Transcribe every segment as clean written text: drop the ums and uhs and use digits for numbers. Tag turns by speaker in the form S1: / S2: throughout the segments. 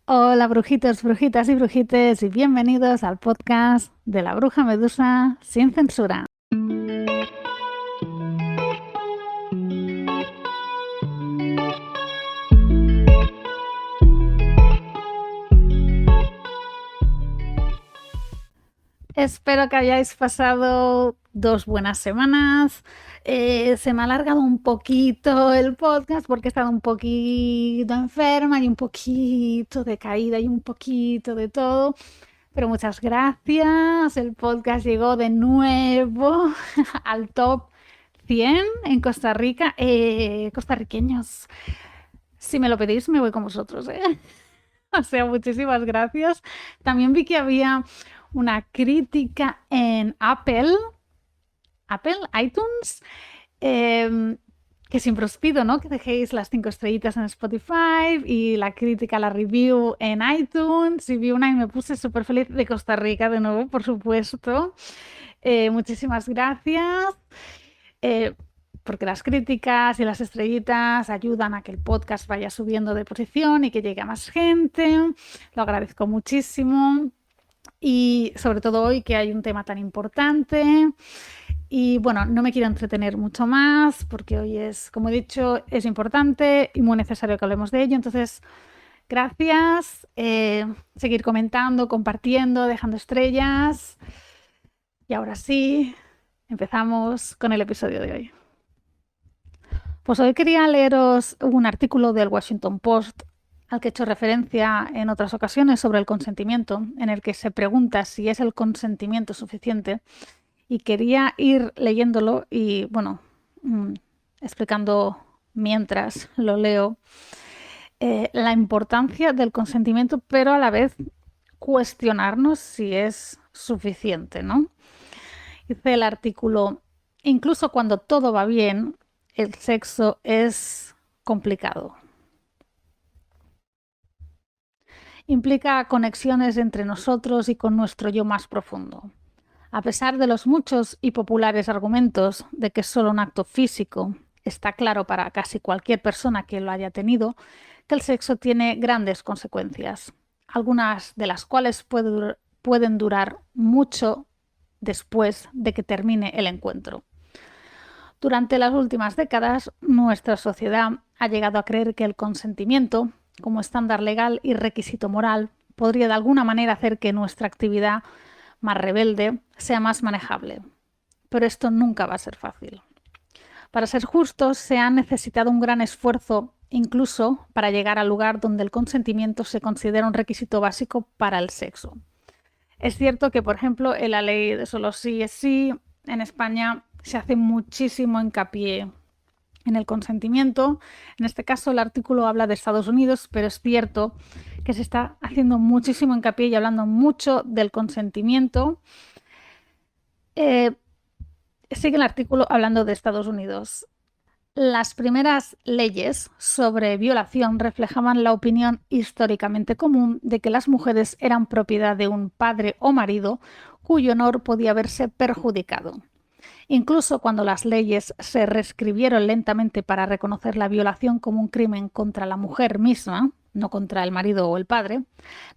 S1: Hola brujitos, brujitas y brujites y bienvenidos al podcast de la Bruja Medusa sin censura. Espero que hayáis pasado 2 buenas semanas. Se me ha alargado un poquito el podcast porque he estado un poquito enferma y un poquito de caída y un poquito de todo. Pero muchas gracias. El podcast llegó de nuevo al top 100 en Costa Rica. Costarriqueños, si me lo pedís, me voy con vosotros, ¿eh? O sea, muchísimas gracias. También vi que había una crítica en Apple, iTunes, eh, que siempre os pido, ¿no? Que dejéis las 5 estrellitas en Spotify y la crítica, la review en iTunes. Y vi una y me puse súper feliz de Costa Rica de nuevo, por supuesto. Muchísimas gracias. Eh, porque las críticas y las estrellitas ayudan a que el podcast vaya subiendo de posición y que llegue a más gente. Lo agradezco muchísimo. Y sobre todo hoy que hay un tema tan importante. Y bueno, no me quiero entretener mucho más porque hoy es, como he dicho, es importante y muy necesario que hablemos de ello. Entonces, gracias. Seguir comentando, compartiendo, dejando estrellas. Y ahora sí, empezamos con el episodio de hoy. Pues hoy quería leeros un artículo del Washington Post al que he hecho referencia en otras ocasiones sobre el consentimiento, en el que se pregunta si es el consentimiento suficiente. Y quería ir leyéndolo y, bueno, explicando mientras lo leo la importancia del consentimiento, pero a la vez cuestionarnos si es suficiente, ¿no? Dice el artículo, incluso cuando todo va bien, el sexo es complicado. Implica conexiones entre nosotros y con nuestro yo más profundo. A pesar de los muchos y populares argumentos de que es solo un acto físico, está claro para casi cualquier persona que lo haya tenido que el sexo tiene grandes consecuencias, algunas de las cuales pueden durar mucho después de que termine el encuentro. Durante las últimas décadas, nuestra sociedad ha llegado a creer que el consentimiento, como estándar legal y requisito moral, podría de alguna manera hacer que nuestra actividad más rebelde sea más manejable. Pero esto nunca va a ser fácil. Para ser justos, se ha necesitado un gran esfuerzo, incluso para llegar al lugar donde el consentimiento se considera un requisito básico para el sexo. Es cierto que, por ejemplo, en la ley de solo sí es sí, en España se hace muchísimo hincapié en el consentimiento. En este caso, el artículo habla de Estados Unidos, pero es cierto que se está haciendo muchísimo hincapié y hablando mucho del consentimiento. Sigue el artículo hablando de Estados Unidos. Las primeras leyes sobre violación reflejaban la opinión históricamente común de que las mujeres eran propiedad de un padre o marido cuyo honor podía verse perjudicado. Incluso cuando las leyes se reescribieron lentamente para reconocer la violación como un crimen contra la mujer misma, no contra el marido o el padre,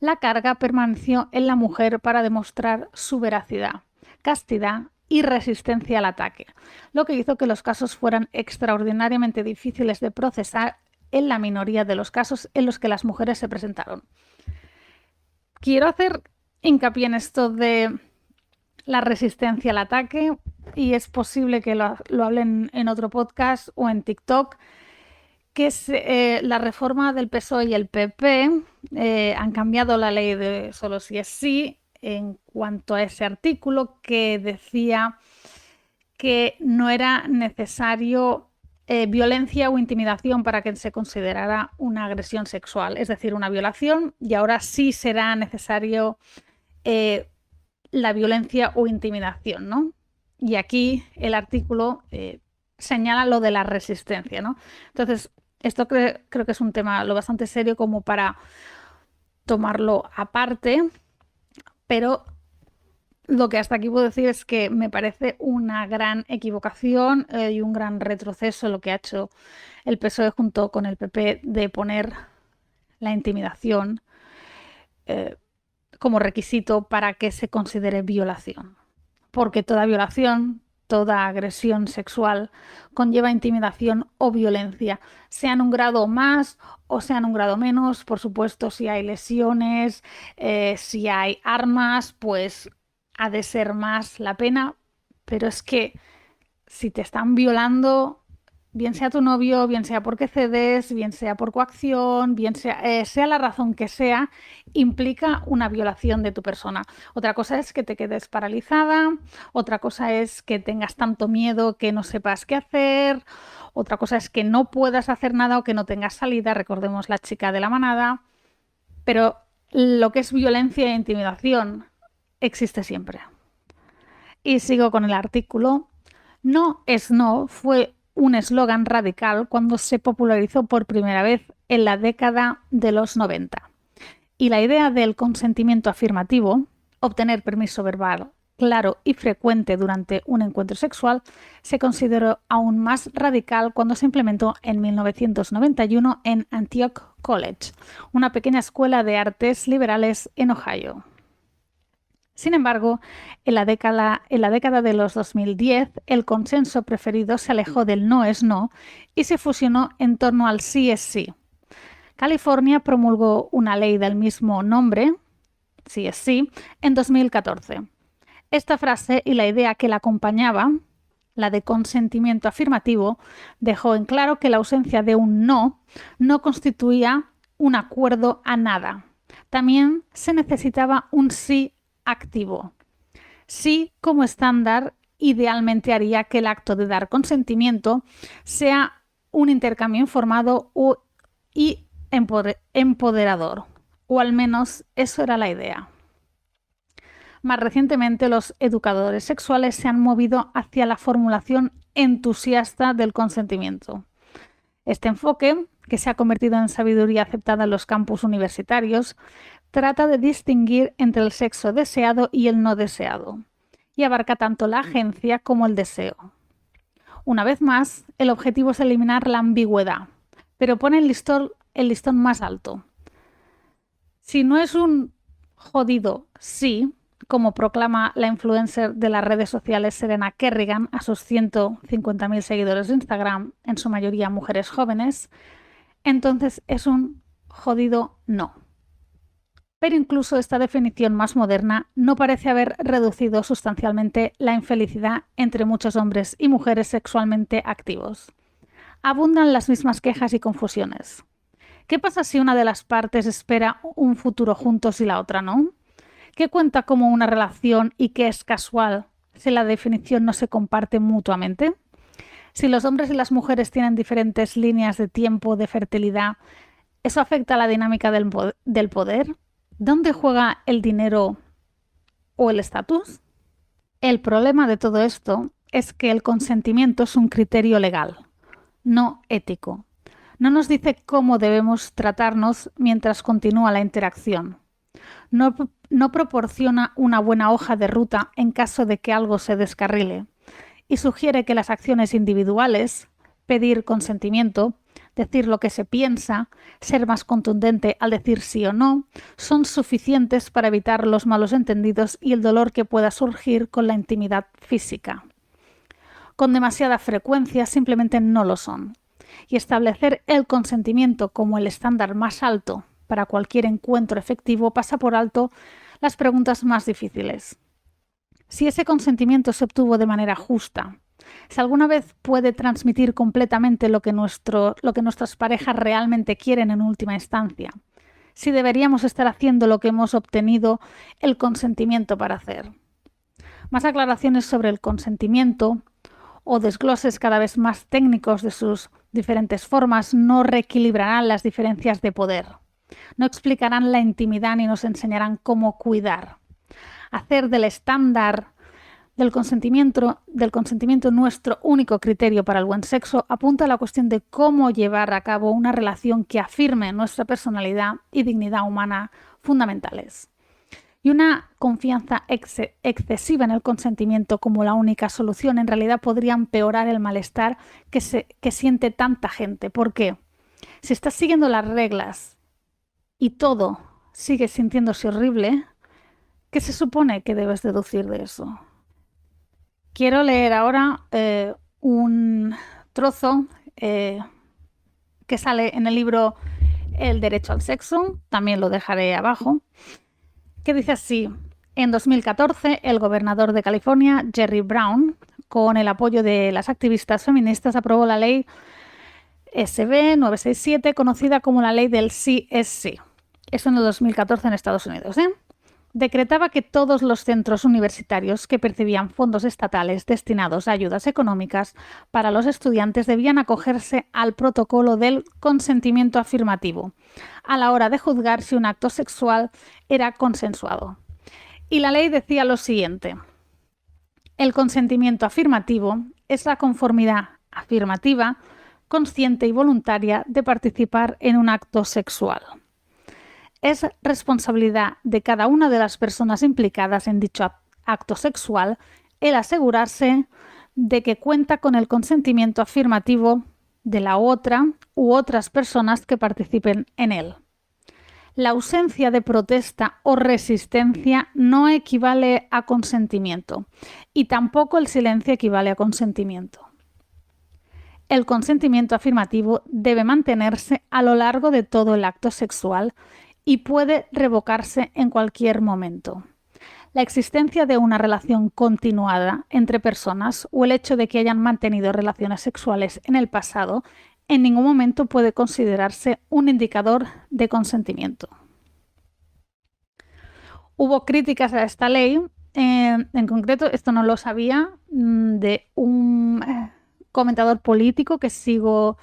S1: la carga permaneció en la mujer para demostrar su veracidad, castidad y resistencia al ataque, lo que hizo que los casos fueran extraordinariamente difíciles de procesar en la minoría de los casos en los que las mujeres se presentaron. Quiero hacer hincapié en esto de la resistencia al ataque y es posible que lo hablen en otro podcast o en TikTok, que es la reforma del PSOE y el PP han cambiado la ley de solo si es sí en cuanto a ese artículo que decía que no era necesario violencia o intimidación para que se considerara una agresión sexual, es decir, una violación, y ahora sí será necesario la violencia o intimidación, ¿no? Y aquí el artículo señala lo de la resistencia, ¿no? Entonces, esto creo que es un tema lo bastante serio como para tomarlo aparte, pero lo que hasta aquí puedo decir es que me parece una gran equivocación y un gran retroceso lo que ha hecho el PSOE junto con el PP de poner la intimidación como requisito para que se considere violación. Porque toda violación, toda agresión sexual conlleva intimidación o violencia, sea en un grado más o sea en un grado menos. Por supuesto, si hay lesiones, si hay armas, pues ha de ser más la pena, pero es que si te están violando, bien sea tu novio, bien sea porque cedes, bien sea por coacción, bien sea la razón que sea, implica una violación de tu persona. Otra cosa es que te quedes paralizada, otra cosa es que tengas tanto miedo que no sepas qué hacer, otra cosa es que no puedas hacer nada o que no tengas salida, recordemos la chica de la manada, pero lo que es violencia e intimidación existe siempre. Y sigo con el artículo. No es no fue un eslogan radical cuando se popularizó por primera vez en la década de los 90. Y la idea del consentimiento afirmativo, obtener permiso verbal claro y frecuente durante un encuentro sexual, se consideró aún más radical cuando se implementó en 1991 en Antioch College, una pequeña escuela de artes liberales en Ohio. Sin embargo, en la década de los 2010, el consenso preferido se alejó del no es no y se fusionó en torno al sí es sí. California promulgó una ley del mismo nombre, sí es sí, en 2014. Esta frase y la idea que la acompañaba, la de consentimiento afirmativo, dejó en claro que la ausencia de un no constituía un acuerdo a nada. También se necesitaba un sí activo. Sí, como estándar, idealmente haría que el acto de dar consentimiento sea un intercambio informado y empoderador, o al menos eso era la idea. Más recientemente, los educadores sexuales se han movido hacia la formulación entusiasta del consentimiento. Este enfoque, que se ha convertido en sabiduría aceptada en los campus universitarios, trata de distinguir entre el sexo deseado y el no deseado, y abarca tanto la agencia como el deseo. Una vez más, el objetivo es eliminar la ambigüedad, pero pone el listón más alto. Si no es un jodido sí, como proclama la influencer de las redes sociales Serena Kerrigan a sus 150.000 seguidores de Instagram, en su mayoría mujeres jóvenes, entonces es un jodido no. Pero incluso esta definición más moderna no parece haber reducido sustancialmente la infelicidad entre muchos hombres y mujeres sexualmente activos. Abundan las mismas quejas y confusiones. ¿Qué pasa si una de las partes espera un futuro juntos y la otra no? ¿Qué cuenta como una relación y qué es casual si la definición no se comparte mutuamente? Si los hombres y las mujeres tienen diferentes líneas de tiempo de fertilidad, ¿eso afecta a la dinámica del poder? ¿Dónde juega el dinero o el estatus? El problema de todo esto es que el consentimiento es un criterio legal, no ético. No nos dice cómo debemos tratarnos mientras continúa la interacción. No proporciona una buena hoja de ruta en caso de que algo se descarrile y sugiere que las acciones individuales, pedir consentimiento, decir lo que se piensa, ser más contundente al decir sí o no, son suficientes para evitar los malos entendidos y el dolor que pueda surgir con la intimidad física. Con demasiada frecuencia simplemente no lo son. Y establecer el consentimiento como el estándar más alto para cualquier encuentro efectivo pasa por alto las preguntas más difíciles. Si ese consentimiento se obtuvo de manera justa, si alguna vez puede transmitir completamente lo que nuestras parejas realmente quieren en última instancia, si deberíamos estar haciendo lo que hemos obtenido el consentimiento para hacer. Más aclaraciones sobre el consentimiento o desgloses cada vez más técnicos de sus diferentes formas no reequilibrarán las diferencias de poder, no explicarán la intimidad ni nos enseñarán cómo cuidar. Hacer del estándar del consentimiento nuestro único criterio para el buen sexo apunta a la cuestión de cómo llevar a cabo una relación que afirme nuestra personalidad y dignidad humana fundamentales. Y una confianza excesiva en el consentimiento como la única solución en realidad podría empeorar el malestar que siente tanta gente. ¿Por qué? Si estás siguiendo las reglas y todo sigue sintiéndose horrible, ¿qué se supone que debes deducir de eso? Quiero leer ahora un trozo que sale en el libro El derecho al sexo, también lo dejaré abajo, que dice así: en 2014, el gobernador de California, Jerry Brown, con el apoyo de las activistas feministas, aprobó la ley SB 967, conocida como la ley del sí es sí. Eso en el 2014 en Estados Unidos, decretaba que todos los centros universitarios que percibían fondos estatales destinados a ayudas económicas para los estudiantes debían acogerse al protocolo del consentimiento afirmativo a la hora de juzgar si un acto sexual era consensuado. Y la ley decía lo siguiente: el consentimiento afirmativo es la conformidad afirmativa, consciente y voluntaria de participar en un acto sexual. Es responsabilidad de cada una de las personas implicadas en dicho acto sexual el asegurarse de que cuenta con el consentimiento afirmativo de la otra u otras personas que participen en él. La ausencia de protesta o resistencia no equivale a consentimiento y tampoco el silencio equivale a consentimiento. El consentimiento afirmativo debe mantenerse a lo largo de todo el acto sexual y puede revocarse en cualquier momento. La existencia de una relación continuada entre personas o el hecho de que hayan mantenido relaciones sexuales en el pasado en ningún momento puede considerarse un indicador de consentimiento. Hubo críticas a esta ley, en concreto, esto no lo sabía, de un comentador político que sigo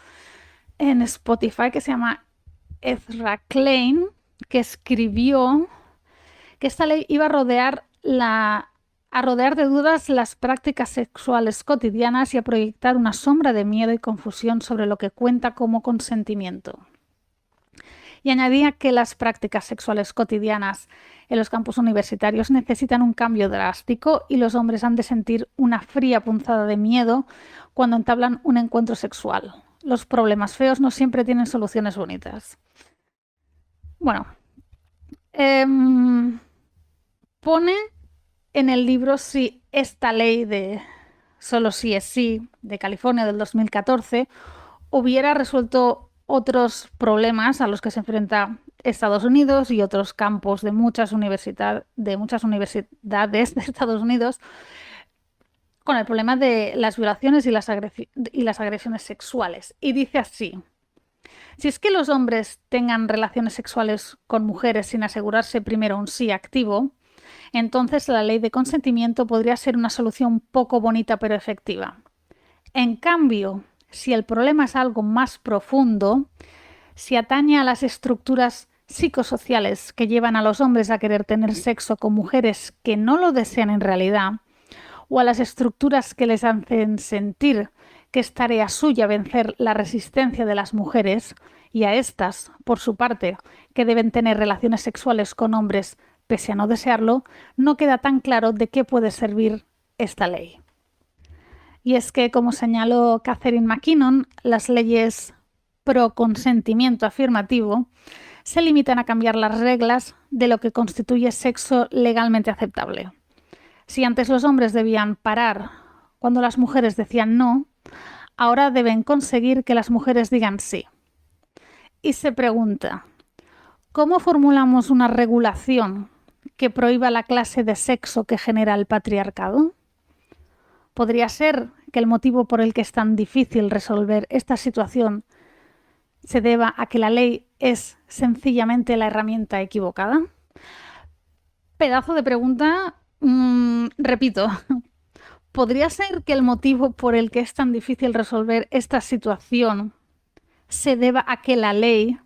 S1: en Spotify que se llama Ezra Klein, que escribió que esta ley iba a rodear de dudas las prácticas sexuales cotidianas y a proyectar una sombra de miedo y confusión sobre lo que cuenta como consentimiento. Y añadía que las prácticas sexuales cotidianas en los campus universitarios necesitan un cambio drástico y los hombres han de sentir una fría punzada de miedo cuando entablan un encuentro sexual. Los problemas feos no siempre tienen soluciones bonitas. Bueno, pone en el libro si esta ley de solo sí es sí de California del 2014 hubiera resuelto otros problemas a los que se enfrenta Estados Unidos y otros campos de muchas universidades de Estados Unidos con el problema de las violaciones y las agresiones sexuales. Y dice así: si es que los hombres tengan relaciones sexuales con mujeres sin asegurarse primero un sí activo, entonces la ley de consentimiento podría ser una solución poco bonita pero efectiva. En cambio, si el problema es algo más profundo, si atañe a las estructuras psicosociales que llevan a los hombres a querer tener sexo con mujeres que no lo desean en realidad, o a las estructuras que les hacen sentir que es tarea suya vencer la resistencia de las mujeres, y a estas, por su parte, que deben tener relaciones sexuales con hombres pese a no desearlo, no queda tan claro de qué puede servir esta ley. Y es que, como señaló Catherine McKinnon, las leyes pro consentimiento afirmativo se limitan a cambiar las reglas de lo que constituye sexo legalmente aceptable. Si antes los hombres debían parar cuando las mujeres decían no, ahora deben conseguir que las mujeres digan sí. Y se pregunta: ¿cómo formulamos una regulación que prohíba la clase de sexo que genera el patriarcado? ¿Podría ser que el motivo por el que es tan difícil resolver esta situación se deba a que la ley es sencillamente la herramienta equivocada? Pedazo de pregunta, repito. ¿Podría ser que el motivo por el que es tan difícil resolver esta situación se deba a que la ley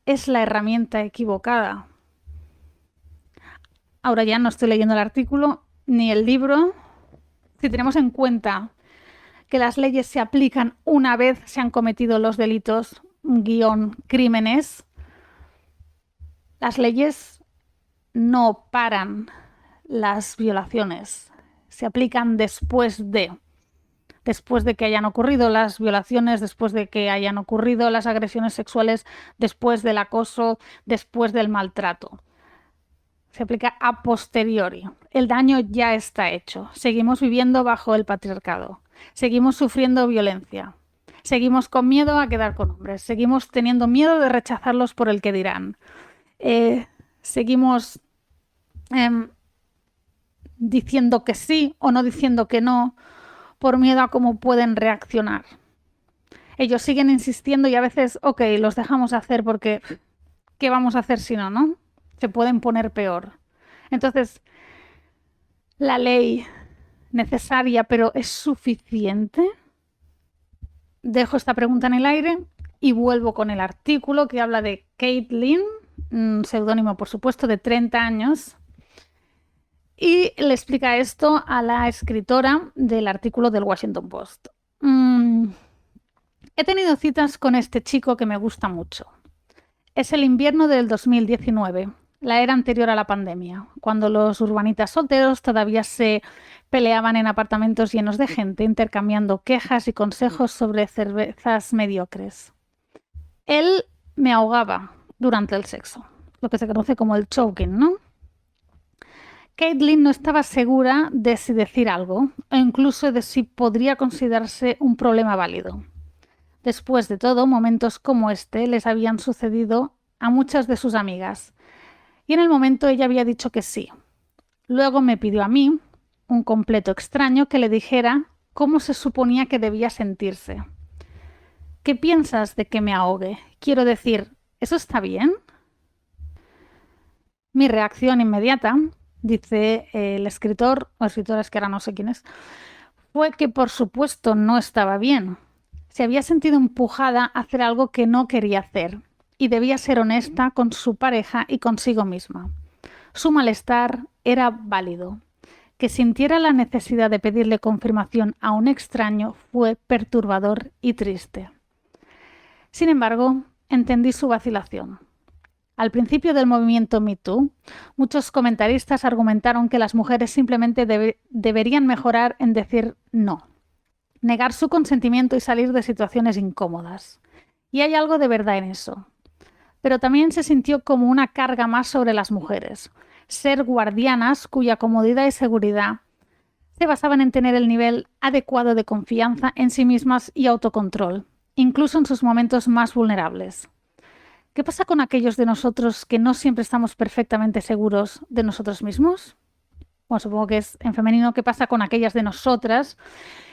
S1: es la herramienta equivocada? Ahora ya no estoy leyendo el artículo ni el libro. Si tenemos en cuenta que las leyes se aplican una vez se han cometido los delitos crímenes, las leyes no paran las violaciones, se aplican después de. después de que hayan ocurrido las violaciones, después de que hayan ocurrido las agresiones sexuales, después del acoso, después del maltrato. Se aplica a posteriori. El daño ya está hecho. Seguimos viviendo bajo el patriarcado. Seguimos sufriendo violencia. Seguimos con miedo a quedar con hombres. Seguimos teniendo miedo de rechazarlos por el que dirán. Seguimos diciendo que sí o no diciendo que no por miedo a cómo pueden reaccionar. Ellos siguen insistiendo y a veces, ok, los dejamos hacer porque ¿qué vamos a hacer si no, no? Se pueden poner peor. Entonces, la ley necesaria, pero ¿es suficiente? Dejo esta pregunta en el aire y vuelvo con el artículo que habla de Caitlin, un seudónimo por supuesto de 30 años, y le explica esto a la escritora del artículo del Washington Post. He tenido citas con este chico que me gusta mucho. Es el invierno del 2019, la era anterior a la pandemia, cuando los urbanitas solteros todavía se peleaban en apartamentos llenos de gente, intercambiando quejas y consejos sobre cervezas mediocres. Él me ahogaba durante el sexo, lo que se conoce como el choking, ¿no? Caitlin no estaba segura de si decir algo, o incluso de si podría considerarse un problema válido. Después de todo, momentos como este les habían sucedido a muchas de sus amigas, y en el momento ella había dicho que sí. Luego me pidió a mí, un completo extraño, que le dijera cómo se suponía que debía sentirse. ¿Qué piensas de que me ahogue? Quiero decir, ¿eso está bien? Mi reacción inmediata, dice el escritor, o escritora, es que ahora no sé quién es, fue que por supuesto no estaba bien. Se había sentido empujada a hacer algo que no quería hacer y debía ser honesta con su pareja y consigo misma. Su malestar era válido. Que sintiera la necesidad de pedirle confirmación a un extraño fue perturbador y triste. Sin embargo, entendí su vacilación. Al principio del movimiento Me Too, muchos comentaristas argumentaron que las mujeres simplemente deberían mejorar en decir no, negar su consentimiento y salir de situaciones incómodas. Y hay algo de verdad en eso. Pero también se sintió como una carga más sobre las mujeres, ser guardianas cuya comodidad y seguridad se basaban en tener el nivel adecuado de confianza en sí mismas y autocontrol, incluso en sus momentos más vulnerables. ¿Qué pasa con aquellos de nosotros que no siempre estamos perfectamente seguros de nosotros mismos? Bueno, supongo que es en femenino. ¿Qué pasa con aquellas de nosotras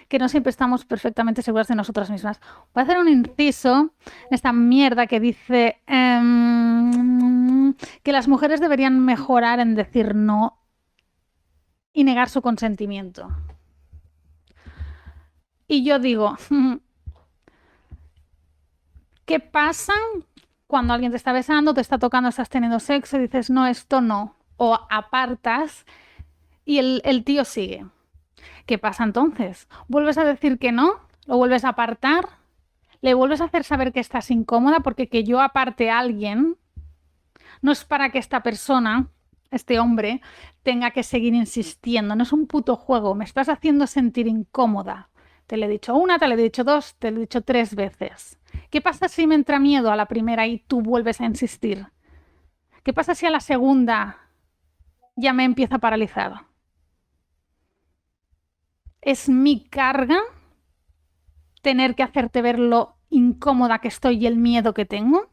S1: que no siempre estamos perfectamente seguras de nosotras mismas? Voy a hacer un inciso en esta mierda que dice que las mujeres deberían mejorar en decir no y negar su consentimiento. Y yo digo, ¿qué pasa cuando alguien te está besando, te está tocando, estás teniendo sexo y dices, no, esto no? O apartas y el tío sigue. ¿Qué pasa entonces? ¿Vuelves a decir que no? ¿Lo vuelves a apartar? ¿Le vuelves a hacer saber que estás incómoda? Porque que yo aparte a alguien no es para que esta persona, este hombre, tenga que seguir insistiendo. No es un puto juego. Me estás haciendo sentir incómoda. Te lo he dicho una, te lo he dicho dos, te lo he dicho 3 veces. ¿Qué pasa si me entra miedo a la primera y tú vuelves a insistir? ¿Qué pasa si a la segunda ya me empieza a paralizar? ¿Es mi carga tener que hacerte ver lo incómoda que estoy y el miedo que tengo?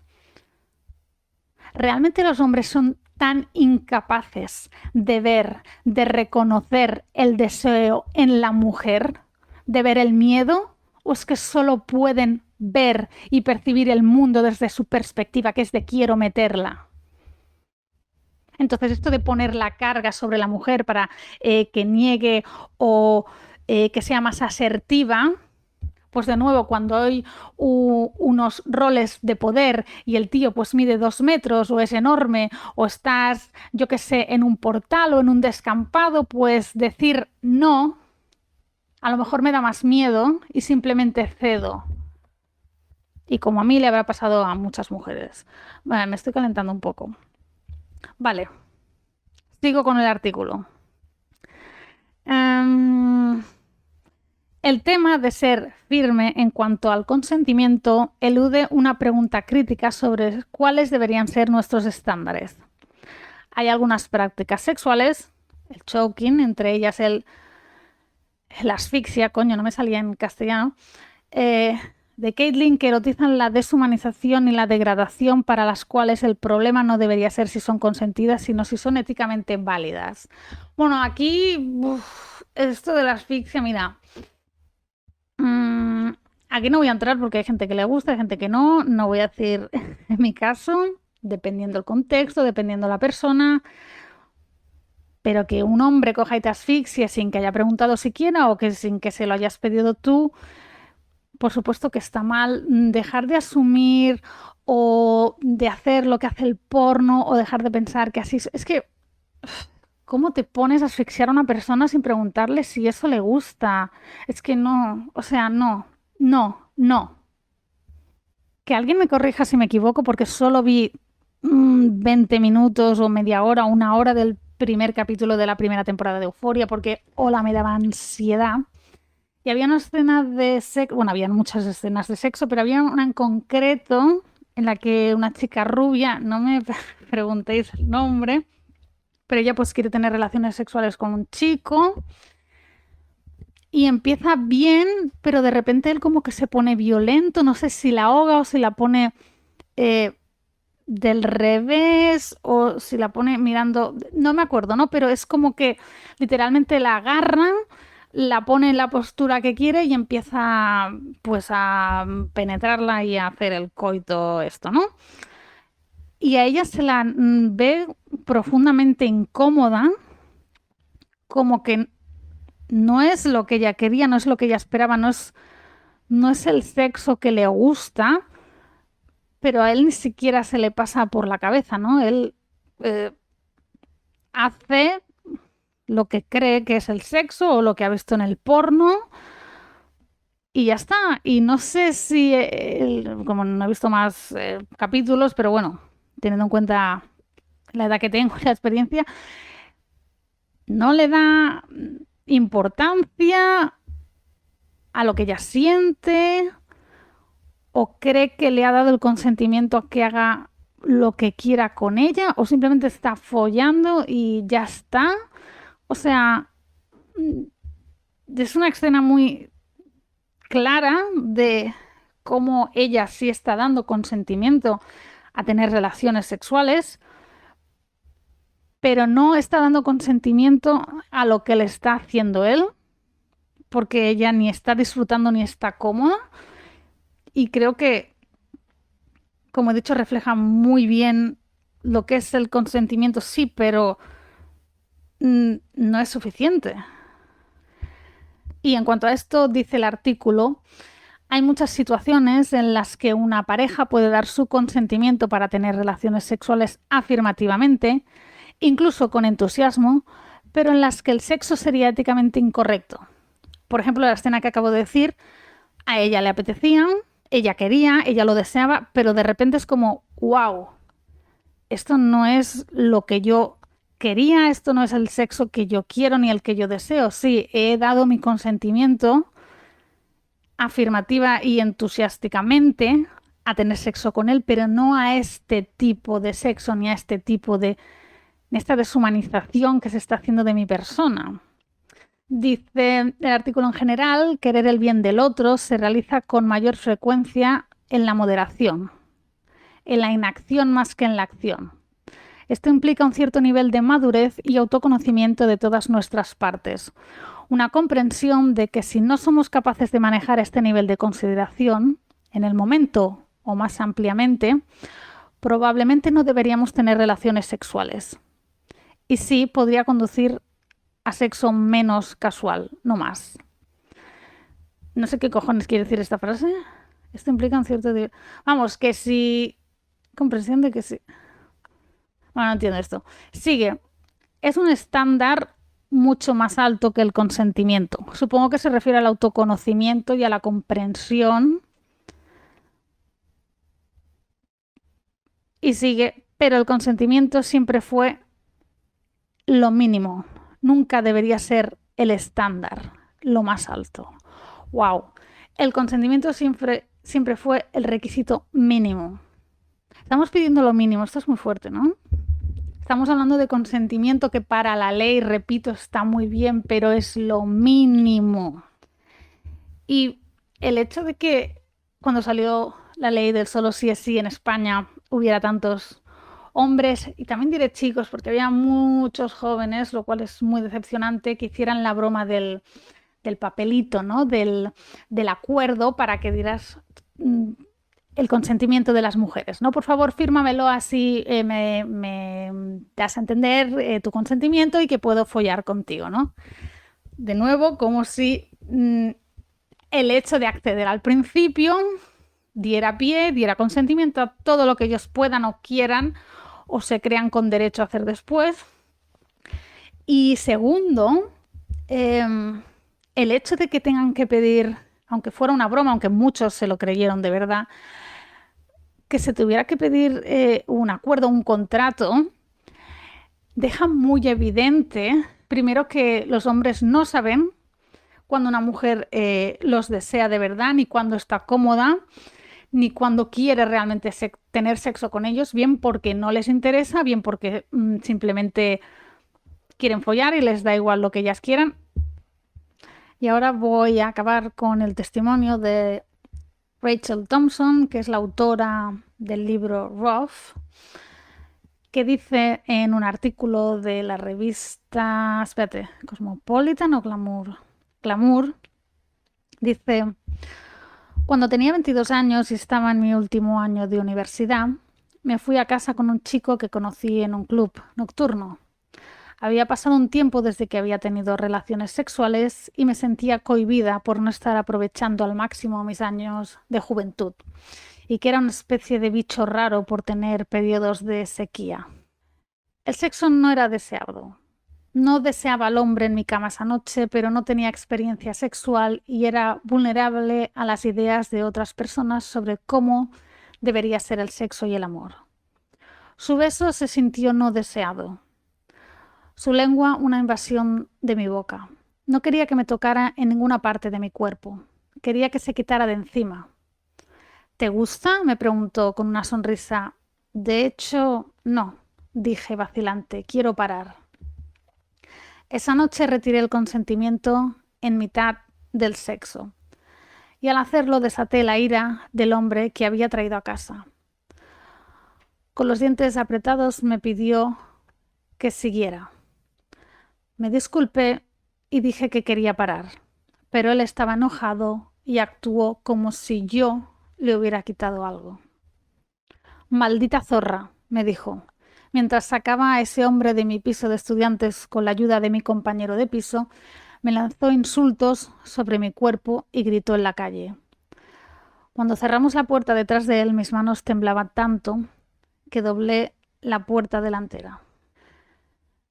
S1: ¿Realmente los hombres son tan incapaces de ver, de reconocer el deseo en la mujer, de ver el miedo? ¿O es que solo pueden ver y percibir el mundo desde su perspectiva, que es de quiero meterla? Entonces, esto de poner la carga sobre la mujer para que niegue o que sea más asertiva, pues de nuevo, cuando hay unos roles de poder y el tío pues mide 2 metros o es enorme o estás, yo qué sé, en un portal o en un descampado, pues decir no a lo mejor me da más miedo y simplemente cedo. Y como a mí le habrá pasado a muchas mujeres. Vale, me estoy calentando un poco. Vale, sigo con el artículo. El tema de ser firme en cuanto al consentimiento elude una pregunta crítica sobre cuáles deberían ser nuestros estándares. Hay algunas prácticas sexuales, el choking, entre ellas la asfixia, coño, no me salía en castellano, de Caitlin, que erotizan la deshumanización y la degradación, para las cuales el problema no debería ser si son consentidas, sino si son éticamente válidas. Bueno, aquí, esto de la asfixia, mira, aquí no voy a entrar porque hay gente que le gusta, hay gente que no voy a decir en mi caso, dependiendo el contexto, dependiendo la persona. Pero que un hombre coja y te asfixie sin que haya preguntado siquiera o que sin que se lo hayas pedido tú, por supuesto que está mal. Dejar de asumir o de hacer lo que hace el porno o dejar de pensar que así es que, ¿cómo te pones a asfixiar a una persona sin preguntarle si eso le gusta? Es que no, o sea, no. Que alguien me corrija si me equivoco, porque solo vi 20 minutos o media hora, una hora del primer capítulo de la primera temporada de Euphoria, porque hola, me daba ansiedad. Y había una escena de sexo, bueno, había muchas escenas de sexo, pero había una en concreto en la que una chica rubia, no me preguntéis el nombre, pero ella pues quiere tener relaciones sexuales con un chico y empieza bien, pero de repente él como que se pone violento, no sé si la ahoga o si la pone del revés o si la pone mirando, no me acuerdo, ¿no? Pero es como que literalmente la agarra, la pone en la postura que quiere y empieza pues a penetrarla y a hacer el coito esto, ¿no? Y a ella se la ve profundamente incómoda, como que no es lo que ella quería, no es lo que ella esperaba, no es el sexo que le gusta, pero a él ni siquiera se le pasa por la cabeza, ¿no? Él hace lo que cree que es el sexo o lo que ha visto en el porno y ya está. Y no sé si, como no he visto más capítulos, pero bueno, teniendo en cuenta la edad que tengo y la experiencia, no le da importancia a lo que ella siente o cree que le ha dado el consentimiento a que haga lo que quiera con ella o simplemente está follando y ya está. O sea, es una escena muy clara de cómo ella sí está dando consentimiento a tener relaciones sexuales, pero no está dando consentimiento a lo que le está haciendo él, porque ella ni está disfrutando ni está cómoda. Y creo que, como he dicho, refleja muy bien lo que es el consentimiento, sí, pero no es suficiente. Y en cuanto a esto, dice el artículo, hay muchas situaciones en las que una pareja puede dar su consentimiento para tener relaciones sexuales afirmativamente, incluso con entusiasmo, pero en las que el sexo sería éticamente incorrecto. Por ejemplo, la escena que acabo de decir, a ella le apetecía, ella quería, ella lo deseaba, pero de repente es como, wow, esto no es lo que yo quería, esto no es el sexo que yo quiero ni el que yo deseo. Sí, he dado mi consentimiento afirmativa y entusiásticamente a tener sexo con él, pero no a este tipo de sexo, ni a este tipo de esta deshumanización que se está haciendo de mi persona. Dice el artículo en general, querer el bien del otro se realiza con mayor frecuencia en la moderación, en la inacción más que en la acción. Esto implica un cierto nivel de madurez y autoconocimiento de todas nuestras partes. Una comprensión de que si no somos capaces de manejar este nivel de consideración, en el momento o más ampliamente, probablemente no deberíamos tener relaciones sexuales. Y sí podría conducir a sexo menos casual, no más. No sé qué cojones quiere decir esta frase. Esto implica un cierto... Vamos, que si... Comprensión de que sí. Bueno, no entiendo esto. Sigue. Es un estándar mucho más alto que el consentimiento. Supongo que se refiere al autoconocimiento y a la comprensión. Y sigue, pero el consentimiento siempre fue lo mínimo. Nunca debería ser el estándar, lo más alto. Wow, el consentimiento siempre fue el requisito mínimo. Estamos pidiendo lo mínimo, esto es muy fuerte, ¿no? Estamos hablando de consentimiento que para la ley, repito, está muy bien, pero es lo mínimo. Y el hecho de que cuando salió la ley del solo sí es sí en España hubiera tantos hombres y también diré chicos, porque había muchos jóvenes, lo cual es muy decepcionante, que hicieran la broma del papelito, ¿no? Del acuerdo para que dieras el consentimiento de las mujeres, ¿no? Por favor, fírmamelo así me das a entender tu consentimiento y que puedo follar contigo, ¿no? De nuevo, como si el hecho de acceder al principio diera pie, diera consentimiento a todo lo que ellos puedan o quieran o se crean con derecho a hacer después. Y segundo, el hecho de que tengan que pedir, aunque fuera una broma, aunque muchos se lo creyeron de verdad, que se tuviera que pedir un acuerdo, un contrato, deja muy evidente, primero, que los hombres no saben cuando una mujer los desea de verdad, ni cuando está cómoda, ni cuando quiere realmente tener sexo con ellos, bien porque no les interesa, bien porque simplemente quieren follar y les da igual lo que ellas quieran. Y ahora voy a acabar con el testimonio de Rachel Thompson, que es la autora del libro Rough, que dice en un artículo de la revista, espérate, Cosmopolitan o Glamour, Glamour, dice: cuando tenía 22 años y estaba en mi último año de universidad, me fui a casa con un chico que conocí en un club nocturno. Había pasado un tiempo desde que había tenido relaciones sexuales y me sentía cohibida por no estar aprovechando al máximo mis años de juventud, y que era una especie de bicho raro por tener periodos de sequía. El sexo no era deseado. No deseaba al hombre en mi cama esa noche, pero no tenía experiencia sexual y era vulnerable a las ideas de otras personas sobre cómo debería ser el sexo y el amor. Su beso se sintió no deseado. Su lengua una invasión de mi boca. No quería que me tocara en ninguna parte de mi cuerpo. Quería que se quitara de encima. ¿Te gusta?, me preguntó con una sonrisa. De hecho, no, dije vacilante. Quiero parar. Esa noche retiré el consentimiento en mitad del sexo, y al hacerlo desaté la ira del hombre que había traído a casa. Con los dientes apretados me pidió que siguiera. Me disculpé y dije que quería parar, pero él estaba enojado y actuó como si yo le hubiera quitado algo. Maldita zorra, me dijo, mientras sacaba a ese hombre de mi piso de estudiantes con la ayuda de mi compañero de piso. Me lanzó insultos sobre mi cuerpo y gritó en la calle. Cuando cerramos la puerta detrás de él, mis manos temblaban tanto que doblé la puerta delantera.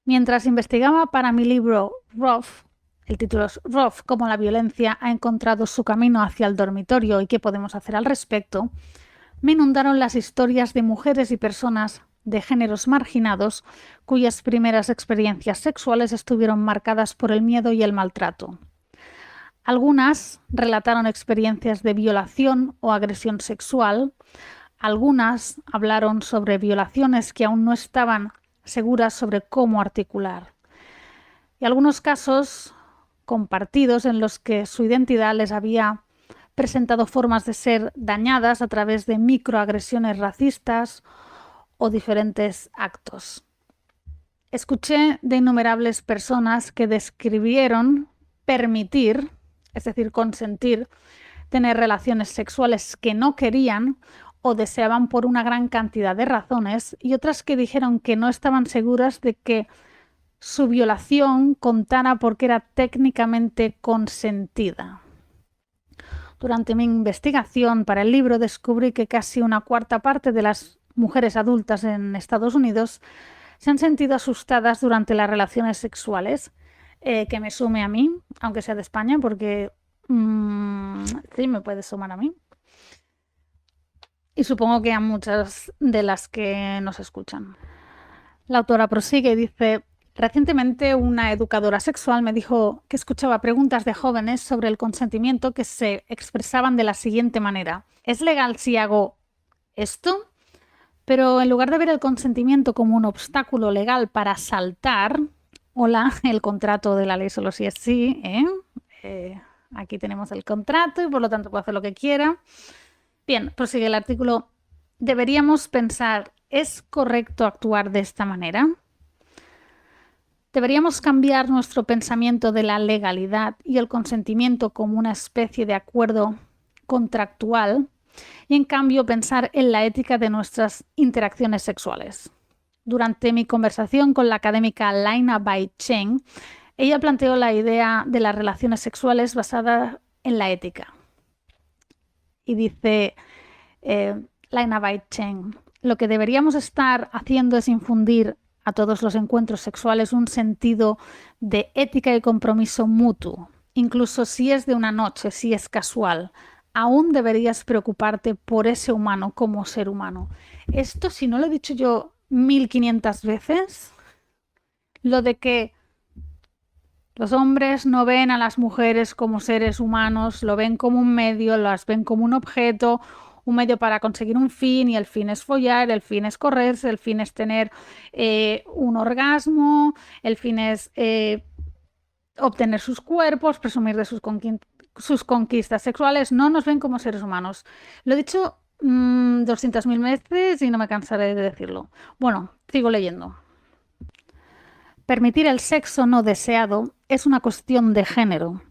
S1: Mientras investigaba para mi libro Rough, el título es Rough, cómo la violencia ha encontrado su camino hacia el dormitorio y qué podemos hacer al respecto, me inundaron las historias de mujeres y personas de géneros marginados cuyas primeras experiencias sexuales estuvieron marcadas por el miedo y el maltrato. Algunas relataron experiencias de violación o agresión sexual, algunas hablaron sobre violaciones que aún no estaban seguras sobre cómo articular, y algunos casos compartidos en los que su identidad les había presentado formas de ser dañadas a través de microagresiones racistas o diferentes actos. Escuché de innumerables personas que describieron permitir, es decir, consentir, tener relaciones sexuales que no querían o deseaban por una gran cantidad de razones, y otras que dijeron que no estaban seguras de que su violación contara porque era técnicamente consentida. Durante mi investigación para el libro descubrí que casi una cuarta parte de las mujeres adultas en Estados Unidos se han sentido asustadas durante las relaciones sexuales, que me sume a mí, aunque sea de España, porque sí, me puede sumar a mí. Y supongo que a muchas de las que nos escuchan. La autora prosigue y dice: Recientemente una educadora sexual me dijo que escuchaba preguntas de jóvenes sobre el consentimiento que se expresaban de la siguiente manera. ¿Es legal si hago esto? Pero en lugar de ver el consentimiento como un obstáculo legal para saltar, hola, el contrato de la ley solo si es sí, aquí tenemos el contrato y por lo tanto puedo hacer lo que quiera. Bien, prosigue el artículo. Deberíamos pensar, ¿es correcto actuar de esta manera? Deberíamos cambiar nuestro pensamiento de la legalidad y el consentimiento como una especie de acuerdo contractual y en cambio pensar en la ética de nuestras interacciones sexuales. Durante mi conversación con la académica Laina Bai Chen, ella planteó la idea de las relaciones sexuales basada en la ética. Y dice Laina Bai Chen, lo que deberíamos estar haciendo es infundir a todos los encuentros sexuales un sentido de ética y compromiso mutuo. Incluso si es de una noche, si es casual, aún deberías preocuparte por ese humano como ser humano. Esto, si no lo he dicho yo 1500 veces, lo de que los hombres no ven a las mujeres como seres humanos, lo ven como un medio, las ven como un objeto, un medio para conseguir un fin, y el fin es follar, el fin es correrse, el fin es tener un orgasmo, el fin es obtener sus cuerpos, presumir de sus conquistas sexuales. No nos ven como seres humanos. Lo he dicho 200.000 veces y no me cansaré de decirlo. Bueno, sigo leyendo. Permitir el sexo no deseado es una cuestión de género.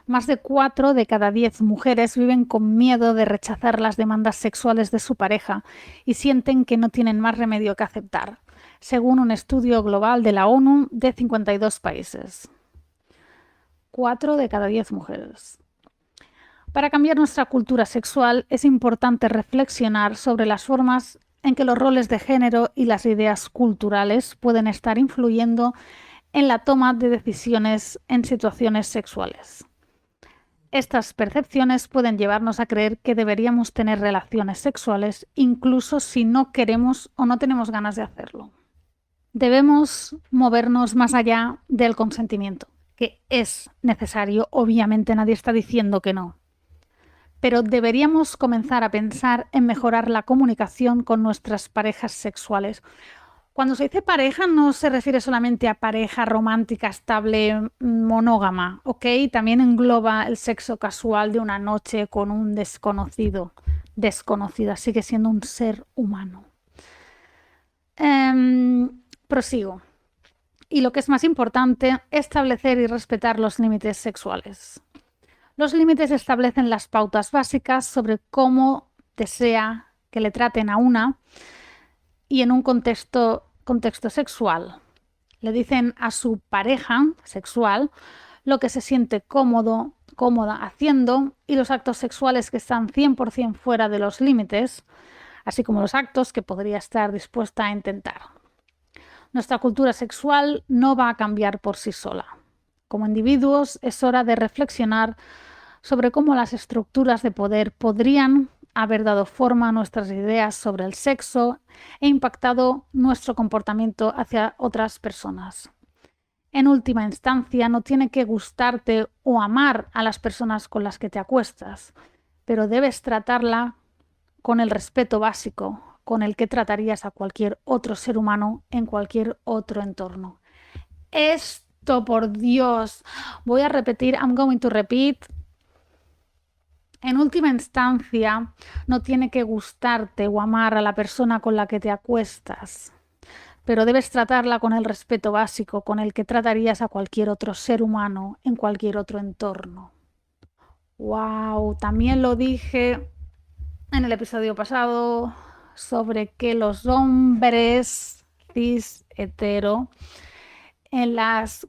S1: Más de 4 de cada 10 mujeres viven con miedo de rechazar las demandas sexuales de su pareja y sienten que no tienen más remedio que aceptar, según un estudio global de la ONU de 52 países. 4 de cada 10 mujeres. Para cambiar nuestra cultura sexual es importante reflexionar sobre las formas en que los roles de género y las ideas culturales pueden estar influyendo en la toma de decisiones en situaciones sexuales. Estas percepciones pueden llevarnos a creer que deberíamos tener relaciones sexuales incluso si no queremos o no tenemos ganas de hacerlo. Debemos movernos más allá del consentimiento, que es necesario, obviamente nadie está diciendo que no. Pero deberíamos comenzar a pensar en mejorar la comunicación con nuestras parejas sexuales. Cuando se dice pareja no se refiere solamente a pareja romántica, estable, monógama, ¿ok? También engloba el sexo casual de una noche con un desconocido, desconocida, sigue siendo un ser humano. Prosigo. Y lo que es más importante, establecer y respetar los límites sexuales. Los límites establecen las pautas básicas sobre cómo desea que le traten a una y en un contexto sexual. Le dicen a su pareja sexual lo que se siente cómoda haciendo y los actos sexuales que están 100% fuera de los límites, así como los actos que podría estar dispuesta a intentar. Nuestra cultura sexual no va a cambiar por sí sola. Como individuos es hora de reflexionar sobre cómo las estructuras de poder podrían haber dado forma a nuestras ideas sobre el sexo e impactado nuestro comportamiento hacia otras personas. En última instancia, no tiene que gustarte o amar a las personas con las que te acuestas, pero debes tratarla con el respeto básico con el que tratarías a cualquier otro ser humano en cualquier otro entorno. Esto, por Dios, voy a repetir, I'm going to repeat. En última instancia, no tiene que gustarte o amar a la persona con la que te acuestas, pero debes tratarla con el respeto básico con el que tratarías a cualquier otro ser humano en cualquier otro entorno. ¡Wow! También lo dije en el episodio pasado sobre que los hombres cis hetero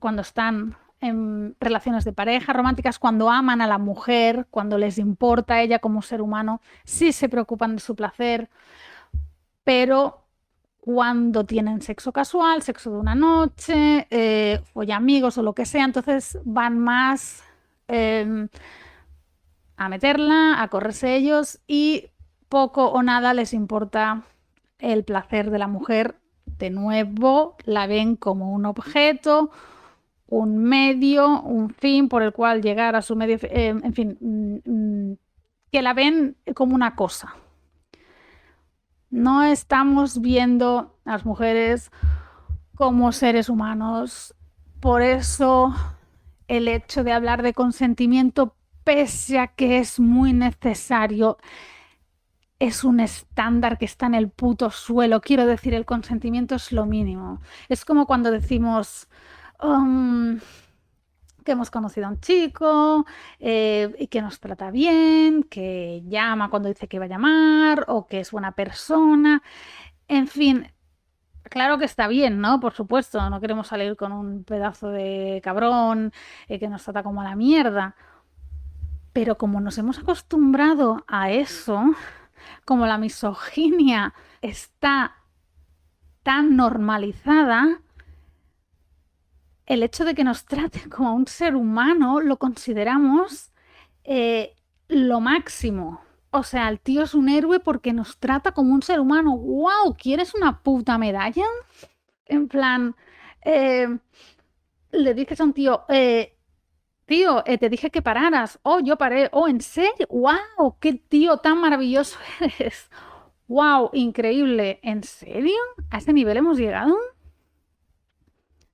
S1: cuando están en relaciones de pareja románticas, cuando aman a la mujer, cuando les importa a ella como ser humano, sí se preocupan de su placer, pero cuando tienen sexo casual, sexo de una noche, o ya amigos o lo que sea, entonces van más a meterla, a correrse ellos y poco o nada les importa el placer de la mujer De nuevo, la ven como un objeto, un medio, un fin por el cual llegar a su medio, en fin, que la ven como una cosa. No estamos viendo a las mujeres como seres humanos. Por eso el hecho de hablar de consentimiento, pese a que es muy necesario, es un estándar que está en el puto suelo. Quiero decir, el consentimiento es lo mínimo. Es como cuando decimos que hemos conocido a un chico y que nos trata bien, que llama cuando dice que va a llamar o que es buena persona. En fin, claro que está bien, ¿no? Por supuesto, no queremos salir con un pedazo de cabrón que nos trata como a la mierda. Pero como nos hemos acostumbrado a eso, como la misoginia está tan normalizada, el hecho de que nos traten como a un ser humano lo consideramos lo máximo. O sea, el tío es un héroe porque nos trata como un ser humano. ¡Wow! ¿Quieres una puta medalla? En plan, le dices a un tío, tío, te dije que pararas. Oh, yo paré. Oh, ¿en serio? ¡Wow! ¡Qué tío tan maravilloso eres! ¡Wow! Increíble. ¿En serio? ¿A ese nivel hemos llegado?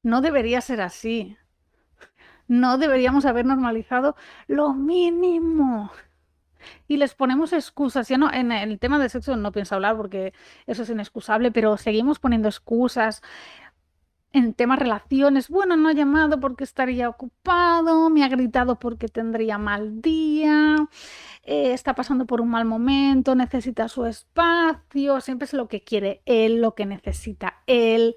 S1: No debería ser así. No deberíamos haber normalizado lo mínimo. Y les ponemos excusas. Ya no, en el tema del sexo no pienso hablar porque eso es inexcusable, pero seguimos poniendo excusas. En temas relaciones, bueno, no ha llamado porque estaría ocupado, me ha gritado porque tendría mal día, está pasando por un mal momento, necesita su espacio, siempre es lo que quiere él, lo que necesita él.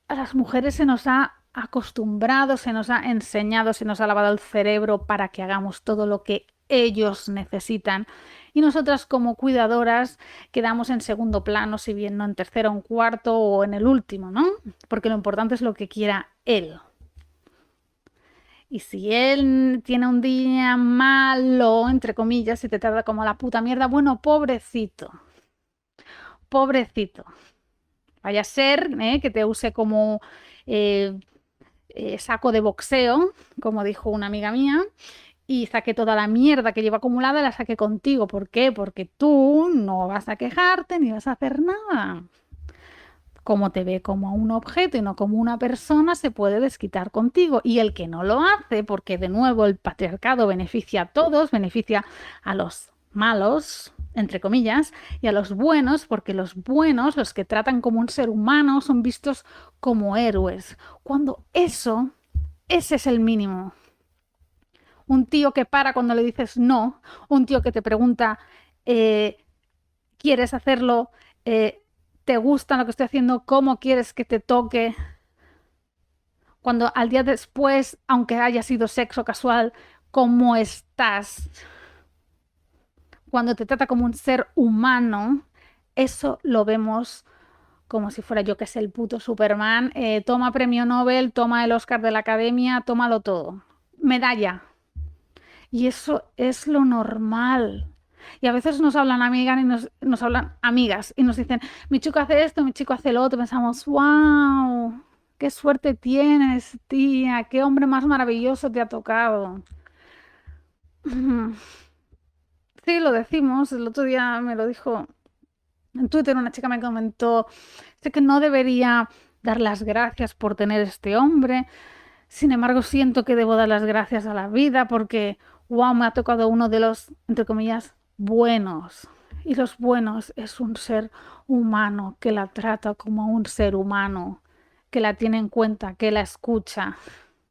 S1: A las mujeres se nos ha acostumbrado, se nos ha enseñado, se nos ha lavado el cerebro para que hagamos todo lo que ellos necesitan. Y nosotras como cuidadoras quedamos en segundo plano, si bien no en tercero, en cuarto o en el último, ¿no? Porque lo importante es lo que quiera él. Y si él tiene un día malo, entre comillas, y te trata como la puta mierda, bueno, pobrecito. Pobrecito. Vaya a ser que te use como saco de boxeo, como dijo una amiga mía, y saque toda la mierda que lleva acumulada y la saque contigo. ¿Por qué? Porque tú no vas a quejarte ni vas a hacer nada. Como te ve como un objeto y no como una persona, se puede desquitar contigo. Y el que no lo hace, porque de nuevo el patriarcado beneficia a todos, beneficia a los malos, entre comillas, y a los buenos, porque los buenos, los que tratan como un ser humano, son vistos como héroes. Cuando ese es el mínimo. Un tío que para cuando le dices no, un tío que te pregunta, ¿quieres hacerlo? ¿Te gusta lo que estoy haciendo? ¿Cómo quieres que te toque? Cuando al día después, aunque haya sido sexo casual, ¿cómo estás? Cuando te trata como un ser humano, eso lo vemos como si fuera yo que sé, el puto Superman. Toma premio Nobel, toma el Oscar de la Academia, tómalo todo. Medalla. Y eso es lo normal. Y a veces nos hablan amigas y nos hablan amigas y nos dicen, mi chico hace esto, mi chico hace lo otro. Pensamos, wow, qué suerte tienes, tía, qué hombre más maravilloso te ha tocado. Sí, lo decimos. El otro día me lo dijo en Twitter, una chica me comentó, sé que no debería dar las gracias por tener este hombre. Sin embargo, siento que debo dar las gracias a la vida porque, wow, me ha tocado uno de los, entre comillas, buenos. Y los buenos es un ser humano que la trata como un ser humano, que la tiene en cuenta, que la escucha.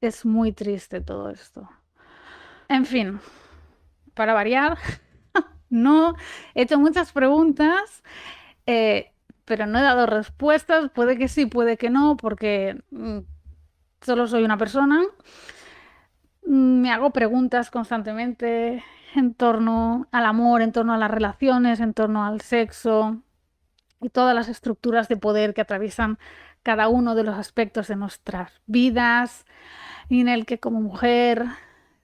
S1: Es muy triste todo esto. En fin, para variar, no he hecho muchas preguntas, pero no he dado respuestas. Puede que sí, puede que no, porque solo soy una persona. Me hago preguntas constantemente en torno al amor, en torno a las relaciones, en torno al sexo y todas las estructuras de poder que atraviesan cada uno de los aspectos de nuestras vidas y en el que como mujer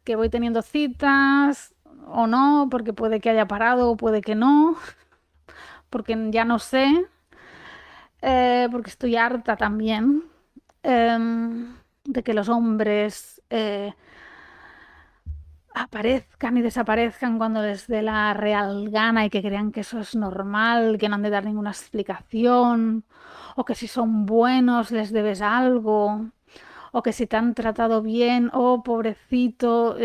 S1: que voy teniendo citas o no, porque puede que haya parado o puede que no, porque ya no sé. porque estoy harta también de que los hombres aparezcan y desaparezcan cuando les dé la real gana y que crean que eso es normal, que no han de dar ninguna explicación, o que si son buenos les debes algo, o que si te han tratado bien, oh, pobrecito,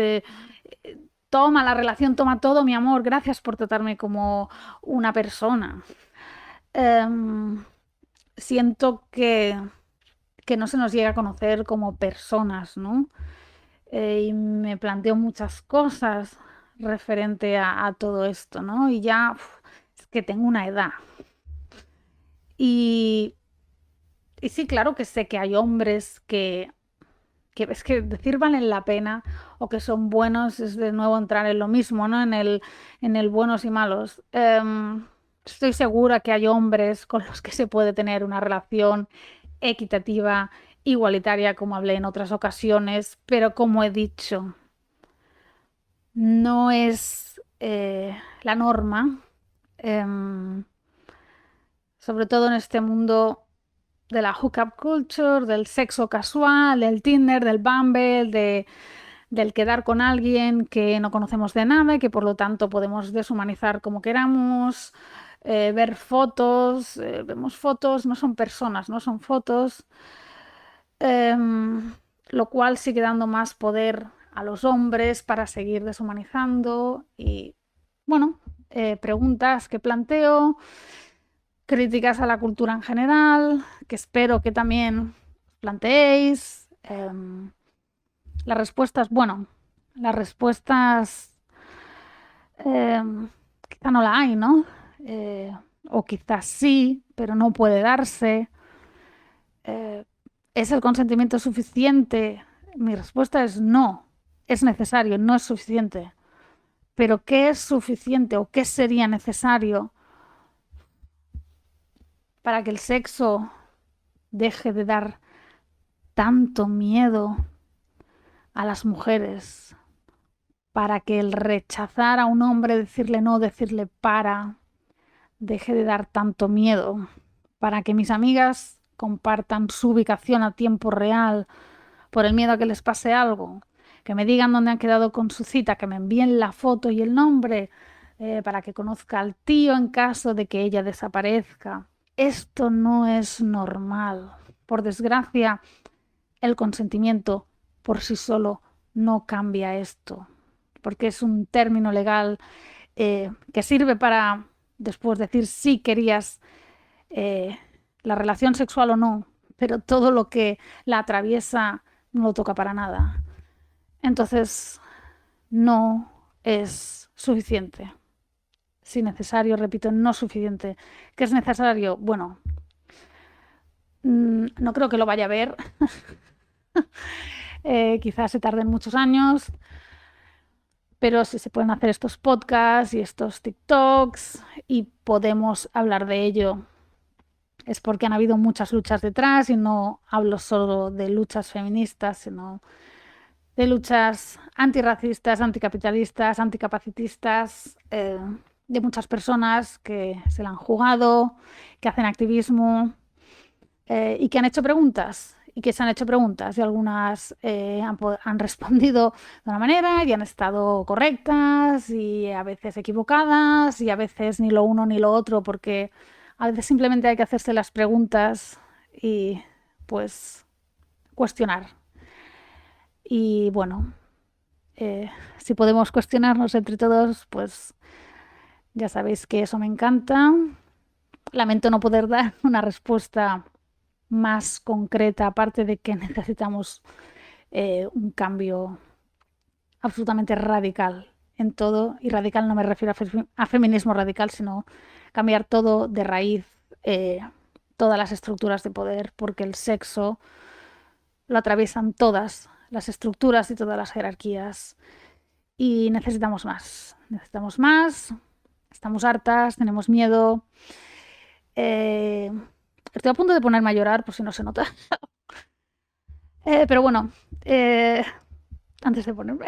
S1: toma la relación, toma todo, mi amor, gracias por tratarme como una persona. Em, Siento que no se nos llega a conocer como personas, ¿no? Y me planteo muchas cosas referente a todo esto, ¿no? Y ya es que tengo una edad. Y, y sí, claro que sé que hay hombres que es que decir valen la pena o que son buenos es de nuevo entrar en lo mismo, ¿no? En el buenos y malos. Estoy segura que hay hombres con los que se puede tener una relación equitativa, igualitaria, como hablé en otras ocasiones, pero como he dicho, no es la norma, em, sobre todo en este mundo de la hookup culture, del sexo casual, del Tinder, del Bumble, del quedar con alguien que no conocemos de nada y que por lo tanto podemos deshumanizar como queramos, ver fotos, vemos fotos, no son personas, no son fotos, em, lo cual sigue dando más poder a los hombres para seguir deshumanizando y, bueno, preguntas que planteo, críticas a la cultura en general, que espero que también planteéis. Las respuestas, bueno, las respuestas quizá no la hay, ¿no? Eh, o quizás sí, pero no puede darse. Eh, ¿Es el consentimiento suficiente? Mi respuesta es no. Es necesario, no es suficiente. Pero ¿qué es suficiente o qué sería necesario para que el sexo deje de dar tanto miedo a las mujeres? Para que el rechazar a un hombre, decirle no, decirle para, deje de dar tanto miedo. Para que mis amigas compartan su ubicación a tiempo real por el miedo a que les pase algo, que me digan dónde han quedado con su cita, que me envíen la foto y el nombre, para que conozca al tío en caso de que ella desaparezca. Esto no es normal. Por desgracia, el consentimiento por sí solo no cambia esto, porque es un término legal que sirve para después decir si querías eh, la relación sexual o no, pero todo lo que la atraviesa no lo toca para nada. Entonces, no es suficiente. Si necesario, repito, no es suficiente. ¿Qué es necesario? Bueno, no creo que lo vaya a ver. Quizás se tarden muchos años, pero si se pueden hacer estos podcasts y estos TikToks y podemos hablar de ello, es porque han habido muchas luchas detrás y no hablo solo de luchas feministas, sino de luchas antirracistas, anticapitalistas, anticapacitistas, de muchas personas que se la han jugado, que hacen activismo y que han hecho preguntas y que se han hecho preguntas y algunas han respondido de una manera y han estado correctas y a veces equivocadas y a veces ni lo uno ni lo otro porque a veces simplemente hay que hacerse las preguntas y pues cuestionar. Y bueno, si podemos cuestionarnos entre todos, pues ya sabéis que eso me encanta. Lamento no poder dar una respuesta más concreta, aparte de que necesitamos un cambio absolutamente radical en todo. Y radical no me refiero a feminismo radical, sino cambiar todo de raíz, todas las estructuras de poder, porque el sexo lo atraviesan todas las estructuras y todas las jerarquías. Y necesitamos más, necesitamos más, estamos hartas, tenemos miedo. Estoy a punto de ponerme a llorar por si no se nota. Pero bueno, antes de ponerme,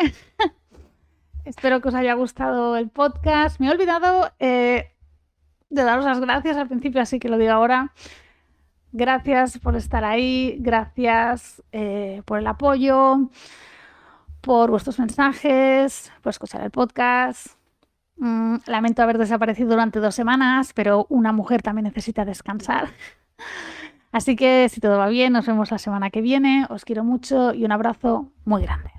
S1: espero que os haya gustado el podcast. Me he olvidado de daros las gracias al principio, así que lo digo ahora. Gracias por estar ahí, gracias por el apoyo, por vuestros mensajes, por escuchar el podcast. Lamento haber desaparecido durante 2 semanas, pero una mujer también necesita descansar. Así que si todo va bien, nos vemos la semana que viene. Os quiero mucho y un abrazo muy grande.